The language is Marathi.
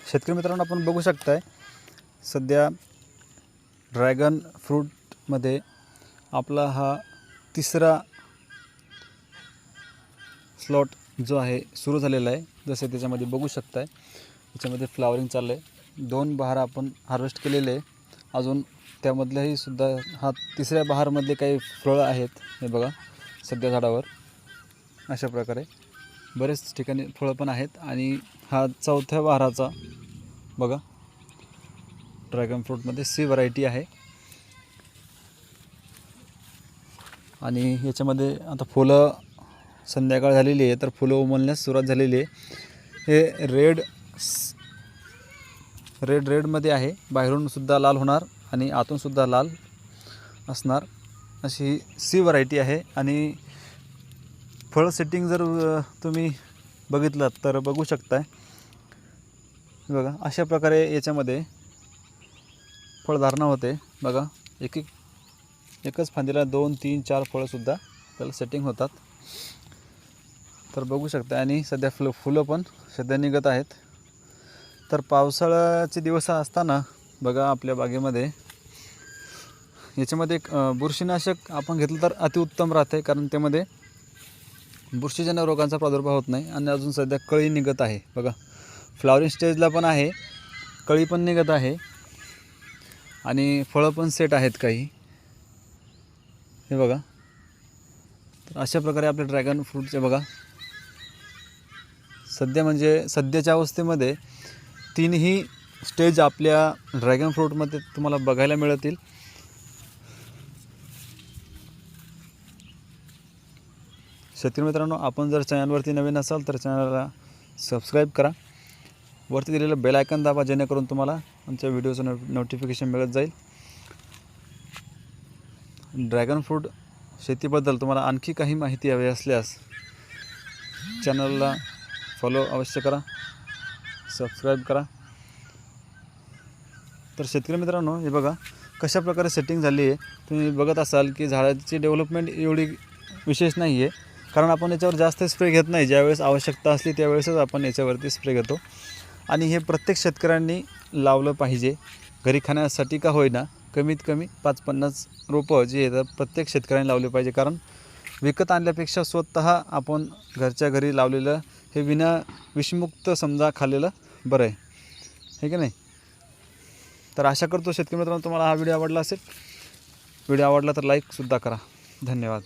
शेतकरी मित्रांनो, आपण बघू शकताय सध्या ड्रॅगन फ्रूटमध्ये आपला हा तिसरा स्लॉट जो आहे सुरू झालेला आहे। जसे त्याच्यामध्ये बघू शकताय याच्यामध्ये फ्लावरिंग चाललं आहे। 2 बहार आपण हार्वेस्ट केलेले आहे। अजून त्यामधल्याही सुद्धा हा तिसऱ्या बहारमधले काही फळं आहेत, हे बघा सध्या झाडावर अशा प्रकारे बरेच ठिकाणी फळं पण आहेत। आणि हा चौथ्या बहाराचा बघा ड्रॅगन फ्रूटमध्ये सी व्हरायटी आहे। आणि याच्यामध्ये आता फुलं संध्याकाळ झालेली आहे, तर फुलं उमलण्यास सुरुवात झालेली आहे। हे रेडमध्ये आहे, बाहेरून सुद्धा लाल होणार आणि आतून सुद्धा लाल असणार अशी सी व्हरायटी आहे। आणि फळ सेटिंग जर तुम्ही बघितलं तर बघू शकताय, बघा अशा प्रकारे याच्यामध्ये फळधारणा होते। बघा एकच फांदीला 2, 3, 4 फळंसुद्धा त्याला सेटिंग होतात, तर बघू शकता। आणि सध्या फुलं पण सध्या निघत आहेत। तर पावसाळ्याचे दिवस असताना बघा आपल्या बागेमध्ये याच्यामध्ये बुरशीनाशक आपण घेतलं तर अतिउत्तम राहते, कारण त्यामध्ये बुरशीजन्य रोगांचा प्रादुर्भाव होत नाही। आणि अजून सध्या कळी निघत आहे, बघा फ्लावरिंग स्टेजला पण आहे, कळी पण निघत आहे आणि फळं पण सेट आहेत काही, हे बघा। तर अशा प्रकारे आपले ड्रॅगन फ्रूटचे बघा सध्याच्या अवस्थेमध्ये 3ही स्टेज आपल्या ड्रॅगन फ्रूटमध्ये तुम्हाला बघायला मिळतील। शेतकरी मित्रांनो, आपण जर चॅनलवरती नवीन असाल तर चॅनलला सबस्क्राईब करा, वरती दिलेलं बेल आयकॉन दाबा, जेणेकरून तुम्हाला आमच्या व्हिडिओचं नोटिफिकेशन मिळत जाईल। ड्रॅगन फ्रूट शेतीबद्दल तुम्हाला आणखी काही माहिती हवी असल्यास चॅनलला फॉलो अवश्य करा, सबस्क्राईब करा। तर शेतकरी मित्रांनो, हे बघा कशा प्रकारे सेटिंग झाली आहे। तुम्ही बघत असाल की झाडाची डेव्हलपमेंट एवढी विशेष नाही आहे, कारण आपण याच्यावर जास्त स्प्रे घेत नाही। ज्यावेळेस आवश्यकता असली त्यावेळेसच आपण याच्यावरती स्प्रे घेतो। आणि हे प्रत्येक शेतकऱ्यांनी लावलं पाहिजे, घरी खाण्यासाठी का होईना, कमीत कमी 5-50 रोपं जी आहेत प्रत्येक शेतकऱ्यांनी लावले पाहिजे। कारण विकत आणल्यापेक्षा स्वतः आपण घरच्या घरी लावलेलं हे विषमुक्त समजा खाल्लेलं बरं आहे, हे की नाही। तर आशा करतो शेतकरी मित्रांनो तुम्हाला हा व्हिडिओ आवडला असेल। व्हिडिओ आवडला तर लाईकसुद्धा करा। धन्यवाद।